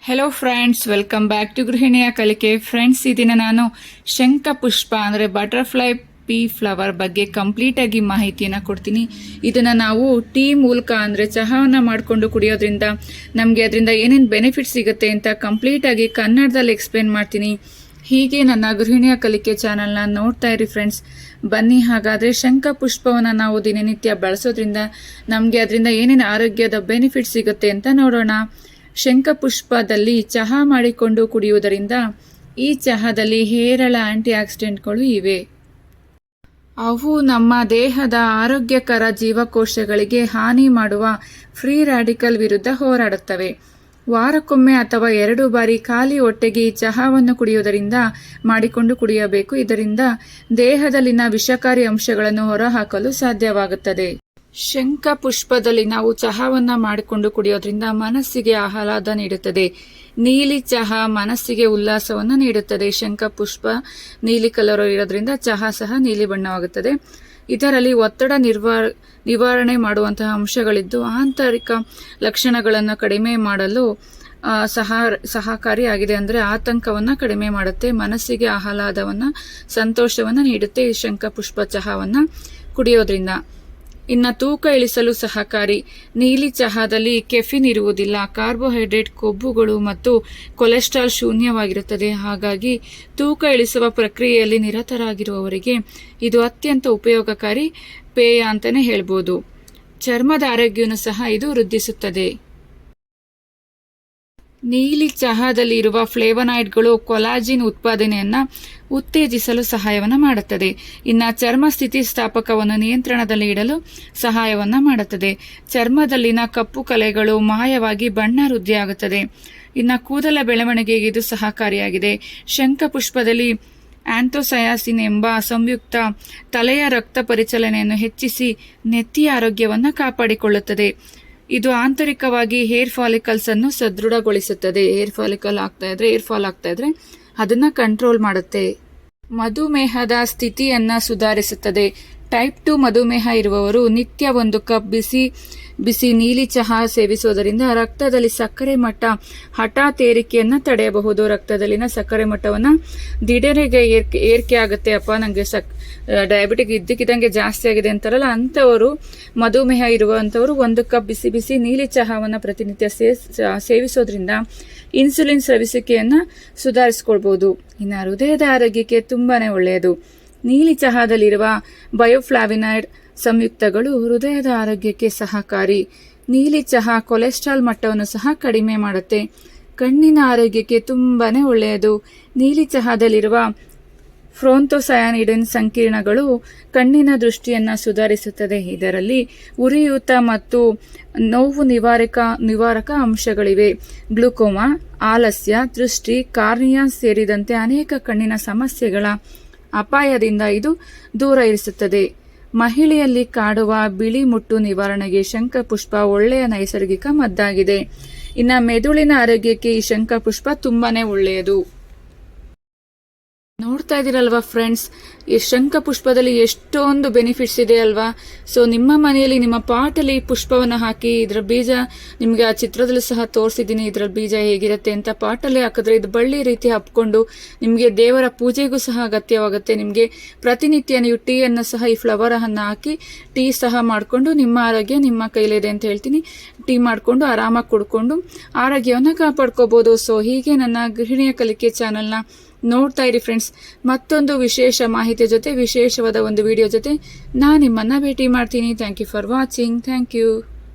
Hello friends, welcome back to ಗೃಹಿಣಿಯ ಕಲಿಕೆ. Friends, ಈ ದಿನ ನಾನು ಶಂಖ ಪುಷ್ಪ ಅಂದರೆ ಬಟರ್ಫ್ಲೈ ಪೀ ಫ್ಲವರ್ ಬಗ್ಗೆ ಕಂಪ್ಲೀಟಾಗಿ ಮಾಹಿತಿಯನ್ನು ಕೊಡ್ತೀನಿ. ಇದನ್ನು ನಾವು ಟೀ ಮೂಲಕ ಅಂದರೆ ಚಹಾವನ್ನು ಮಾಡಿಕೊಂಡು ಕುಡಿಯೋದ್ರಿಂದ ನಮಗೆ ಅದರಿಂದ ಏನೇನು ಬೆನಿಫಿಟ್ ಸಿಗುತ್ತೆ ಅಂತ ಕಂಪ್ಲೀಟಾಗಿ ಕನ್ನಡದಲ್ಲಿ ಎಕ್ಸ್ಪ್ಲೇನ್ ಮಾಡ್ತೀನಿ. ಹೀಗೆ ನನ್ನ ಗೃಹಿಣಿಯ ಕಲಿಕೆ ಚಾನಲ್ನ ನೋಡ್ತಾ ಇರಿ ಫ್ರೆಂಡ್ಸ್. ಬನ್ನಿ, ಹಾಗಾದರೆ ಶಂಖ ಪುಷ್ಪವನ್ನು ನಾವು ದಿನನಿತ್ಯ ಬಳಸೋದ್ರಿಂದ ನಮಗೆ ಅದರಿಂದ ಏನೇನು ಆರೋಗ್ಯದ ಬೆನಿಫಿಟ್ ಸಿಗುತ್ತೆ ಅಂತ ನೋಡೋಣ. ಶಂಖ ಪುಷ್ಪದಲ್ಲಿ ಚಹಾ ಮಾಡಿಕೊಂಡು ಕುಡಿಯುವುದರಿಂದ ಈ ಚಹಾದಲ್ಲಿ ಹೇರಳ ಆಂಟಿ ಆಕ್ಸಿಡೆಂಟ್ಗಳು ಇವೆ. ಅವು ನಮ್ಮ ದೇಹದ ಆರೋಗ್ಯಕರ ಜೀವಕೋಶಗಳಿಗೆ ಹಾನಿ ಮಾಡುವ ಫ್ರೀ ರಾಡಿಕಲ್ ವಿರುದ್ಧ ಹೋರಾಡುತ್ತವೆ. ವಾರಕ್ಕೊಮ್ಮೆ ಅಥವಾ 2 ಬಾರಿ ಖಾಲಿ ಹೊಟ್ಟೆಗೆ ಈ ಚಹಾವನ್ನು ಕುಡಿಯುವುದರಿಂದ ಮಾಡಿಕೊಂಡು ಕುಡಿಯಬೇಕು. ಇದರಿಂದ ದೇಹದಲ್ಲಿನ ವಿಷಕಾರಿ ಅಂಶಗಳನ್ನು ಹೊರಹಾಕಲು ಸಾಧ್ಯವಾಗುತ್ತದೆ. ಶಂಖ ಪುಷ್ಪದಲ್ಲಿ ನಾವು ಚಹಾವನ್ನ ಮಾಡಿಕೊಂಡು ಕುಡಿಯೋದ್ರಿಂದ ಮನಸ್ಸಿಗೆ ಆಹ್ಲಾದ ನೀಡುತ್ತದೆ. ನೀಲಿ ಚಹಾ ಮನಸ್ಸಿಗೆ ಉಲ್ಲಾಸವನ್ನು ನೀಡುತ್ತದೆ. ಶಂಖ ಪುಷ್ಪ ನೀಲಿ ಕಲರ್ ಇರೋದ್ರಿಂದ ಚಹಾ ಸಹ ನೀಲಿ ಬಣ್ಣವಾಗುತ್ತದೆ. ಇದರಲ್ಲಿ ಒತ್ತಡ ನಿವಾರಣೆ ಮಾಡುವಂತಹ ಅಂಶಗಳಿದ್ದು ಆಂತರಿಕ ಲಕ್ಷಣಗಳನ್ನು ಕಡಿಮೆ ಮಾಡಲು ಸಹಕಾರಿಯಾಗಿದೆ. ಅಂದರೆ ಆತಂಕವನ್ನು ಕಡಿಮೆ ಮಾಡುತ್ತೆ, ಮನಸ್ಸಿಗೆ ಆಹ್ಲಾದವನ್ನು ಸಂತೋಷವನ್ನು ನೀಡುತ್ತೆ ಈ ಶಂಖ ಪುಷ್ಪ ಚಹಾವನ್ನು ಕುಡಿಯೋದ್ರಿಂದ. ಇನ್ನು ತೂಕ ಇಳಿಸಲು ಸಹಕಾರಿ. ನೀಲಿ ಚಹಾದಲ್ಲಿ ಕೆಫಿನ್ ಇರುವುದಿಲ್ಲ, ಕಾರ್ಬೋಹೈಡ್ರೇಟ್, ಕೊಬ್ಬುಗಳು ಮತ್ತು ಕೊಲೆಸ್ಟ್ರಾಲ್ ಶೂನ್ಯವಾಗಿರುತ್ತದೆ. ಹಾಗಾಗಿ ತೂಕ ಇಳಿಸುವ ಪ್ರಕ್ರಿಯೆಯಲ್ಲಿ ನಿರತರಾಗಿರುವವರಿಗೆ ಇದು ಅತ್ಯಂತ ಉಪಯೋಗಕಾರಿ ಪೇಯ ಅಂತಾನೆ ಹೇಳ್ಬೋದು. ಚರ್ಮದ ಆರೋಗ್ಯವನ್ನು ಸಹ ಇದು ವೃದ್ಧಿಸುತ್ತದೆ. ನೀಲಿ ಚಹಾದಲ್ಲಿ ಇರುವ ಫ್ಲೇವನಾಯ್ಡ್ಗಳು ಕೊಲಾಜಿನ್ ಉತ್ಪಾದನೆಯನ್ನು ಉತ್ತೇಜಿಸಲು ಸಹಾಯವನ್ನು ಮಾಡುತ್ತದೆ. ಇನ್ನು ಚರ್ಮ ಸ್ಥಿತಿಸ್ಥಾಪಕವನ್ನು ನಿಯಂತ್ರಣದಲ್ಲಿ ಇಡಲು ಸಹಾಯವನ್ನು ಮಾಡುತ್ತದೆ. ಚರ್ಮದಲ್ಲಿನ ಕಪ್ಪು ಕಲೆಗಳು ಮಾಯವಾಗಿ ಬಣ್ಣ ವೃದ್ಧಿಯಾಗುತ್ತದೆ. ಇನ್ನು ಕೂದಲ ಬೆಳವಣಿಗೆಗೆ ಇದು ಸಹಕಾರಿಯಾಗಿದೆ. ಶಂಖ ಪುಷ್ಪದಲ್ಲಿ ಆಂಥೋಸಯಾಸಿನ್ ಎಂಬ ಸಂಯುಕ್ತ ತಲೆಯ ರಕ್ತ ಪರಿಚಲನೆಯನ್ನು ಹೆಚ್ಚಿಸಿ ನೆತ್ತಿಯ ಆರೋಗ್ಯವನ್ನು ಕಾಪಾಡಿಕೊಳ್ಳುತ್ತದೆ. ಇದು ಆಂತರಿಕವಾಗಿ ಹೇರ್ ಫಾಲಿಕಲ್ಸ್ ಅನ್ನು ಸದೃಢಗೊಳಿಸುತ್ತದೆ. ಹೇರ್ ಫಾಲಿಕಲ್ ಏರ್ ಫಾಲ್ ಆಗ್ತಾ ಇದ್ರೆ ಅದನ್ನ ಕಂಟ್ರೋಲ್ ಮಾಡುತ್ತೆ. ಮಧುಮೇಹದ ಸ್ಥಿತಿಯನ್ನ ಸುಧಾರಿಸುತ್ತದೆ. ಟೈಪ್ 2 ಮಧುಮೇಹ ಇರುವವರು ನಿತ್ಯ 1 ಕಪ್ ಬಿಸಿ ನೀಲಿ ಚಹಾ ಸೇವಿಸುವುದರಿಂದ ರಕ್ತದಲ್ಲಿ ಸಕ್ಕರೆ ಮಟ್ಟ ಹಠಾತ್ ಏರಿಕೆಯನ್ನು ತಡೆಯಬಹುದು. ರಕ್ತದಲ್ಲಿನ ಸಕ್ಕರೆ ಮಟ್ಟವನ್ನು ದಿಢೀರಿಗೆ ಏರಿಕೆ ಆಗುತ್ತೆ. ನಂಗೆ ಡಯಾಬಿಟಿಕ್ ಇದ್ದಕ್ಕಿದ್ದಂಗೆ ಜಾಸ್ತಿ ಆಗಿದೆ ಅಂತಾರಲ್ಲ, ಅಂಥವರು ಮಧುಮೇಹ ಇರುವಂಥವರು 1 ಕಪ್ ಬಿಸಿ ನೀಲಿ ಚಹಾವನ್ನು ಪ್ರತಿನಿತ್ಯ ಸೇವಿಸೋದ್ರಿಂದ ಇನ್ಸುಲಿನ್ ಸ್ರವಿಸುವಿಕೆಯನ್ನು ಸುಧಾರಿಸಿಕೊಳ್ಬಹುದು. ಇನ್ನು ಹೃದಯದ ಆರೋಗ್ಯಕ್ಕೆ ತುಂಬಾನೇ ಒಳ್ಳೆಯದು. ನೀಲಿ ಚಹಾದಲ್ಲಿರುವ ಬಯೋಫ್ಲಾವಿನಾಯ್ಡ್ ಸಂಯುಕ್ತಗಳು ಹೃದಯದ ಆರೋಗ್ಯಕ್ಕೆ ಸಹಕಾರಿ. ನೀಲಿ ಚಹಾ ಕೊಲೆಸ್ಟ್ರಾಲ್ ಮಟ್ಟವನ್ನು ಸಹ ಕಡಿಮೆ ಮಾಡುತ್ತೆ. ಕಣ್ಣಿನ ಆರೋಗ್ಯಕ್ಕೆ ತುಂಬಾನೇ ಒಳ್ಳೆಯದು. ನೀಲಿ ಚಹಾದಲ್ಲಿರುವ ಫ್ರೋಂಥೋಸಯಾನಿಡಿನ್ ಸಂಕೀರ್ಣಗಳು ಕಣ್ಣಿನ ದೃಷ್ಟಿಯನ್ನು ಸುಧಾರಿಸುತ್ತದೆ. ಇದರಲ್ಲಿ ಉರಿಯೂತ ಮತ್ತು ನೋವು ನಿವಾರಕ ಅಂಶಗಳಿವೆ. ಗ್ಲುಕೋಮಾ, ಆಲಸ್ಯ, ದೃಷ್ಟಿ, ಕಾರ್ನಿಯಾ ಸೇರಿದಂತೆ ಅನೇಕ ಕಣ್ಣಿನ ಸಮಸ್ಯೆಗಳ ಅಪಾಯದಿಂದ ಇದು ದೂರ ಇರಿಸುತ್ತದೆ. ಮಹಿಳೆಯಲ್ಲಿ ಕಾಡುವ ಬಿಳಿ ಮುಟ್ಟು ನಿವಾರಣೆಗೆ ಶಂಖ ಪುಷ್ಪ ಒಳ್ಳೆಯ ನೈಸರ್ಗಿಕ ಮದ್ದಾಗಿದೆ. ಇನ್ನು ಮೆದುಳಿನ ಆರೋಗ್ಯಕ್ಕೆ ಈ ಶಂಖ ಪುಷ್ಪ ತುಂಬಾನೇ ಒಳ್ಳೆಯದು. ನೋಡ್ತಾ ಇದ್ದೀರಲ್ವಾ ಫ್ರೆಂಡ್ಸ್, ಈ ಶಂಖ ಪುಷ್ಪದಲ್ಲಿ ಎಷ್ಟೊಂದು ಬೆನಿಫಿಟ್ಸ್ ಇದೆ ಅಲ್ವಾ. ಸೊ ನಿಮ್ಮ ಮನೆಯಲ್ಲಿ ನಿಮ್ಮ ಪಾಟಲ್ಲಿ ಪುಷ್ಪವನ್ನು ಹಾಕಿ, ಇದರ ಬೀಜ ನಿಮಗೆ ಆ ಚಿತ್ರದಲ್ಲೂ ಸಹ ತೋರಿಸಿದ್ದೀನಿ. ಇದರ ಬೀಜ ಹೇಗಿರುತ್ತೆ ಅಂತ ಪಾಟಲ್ಲಿ ಹಾಕಿದ್ರೆ ಇದು ಬಳ್ಳಿ ರೀತಿ ಹಬ್ಕೊಂಡು ನಿಮಗೆ ದೇವರ ಪೂಜೆಗೂ ಸಹ ಅಗತ್ಯವಾಗುತ್ತೆ. ನಿಮಗೆ ಪ್ರತಿನಿತ್ಯ ನೀವು ಟೀಯನ್ನು ಸಹ ಈ ಫ್ಲವರ್ ಅನ್ನು ಹಾಕಿ ಟೀ ಸಹ ಮಾಡಿಕೊಂಡು ನಿಮ್ಮ ಆರೋಗ್ಯ ನಿಮ್ಮ ಕೈಲಿದೆ ಅಂತ ಹೇಳ್ತೀನಿ. ಟೀ ಮಾಡಿಕೊಂಡು ಆರಾಮಾಗಿ ಕುಡ್ಕೊಂಡು ಆರೋಗ್ಯವನ್ನು ಕಾಪಾಡ್ಕೋಬಹುದು. ಸೊ ಹೀಗೆ ನನ್ನ ಗೃಹಿಣಿಯ ಕಲಿಕೆ ಚಾನಲ್ನ ನೋಡ್ತಾ ಇರಿ ಫ್ರೆಂಡ್ಸ್. ಮತ್ತೊಂದು ವಿಶೇಷ ಮಾಹಿತಿ ಜೊತೆ, ವಿಶೇಷವಾದ ಒಂದು ವಿಡಿಯೋ ಜೊತೆ ನಾನು ನಿಮ್ಮನ್ನ ಭೇಟಿ ಮಾಡ್ತೀನಿ. Thank you for watching. Thank you.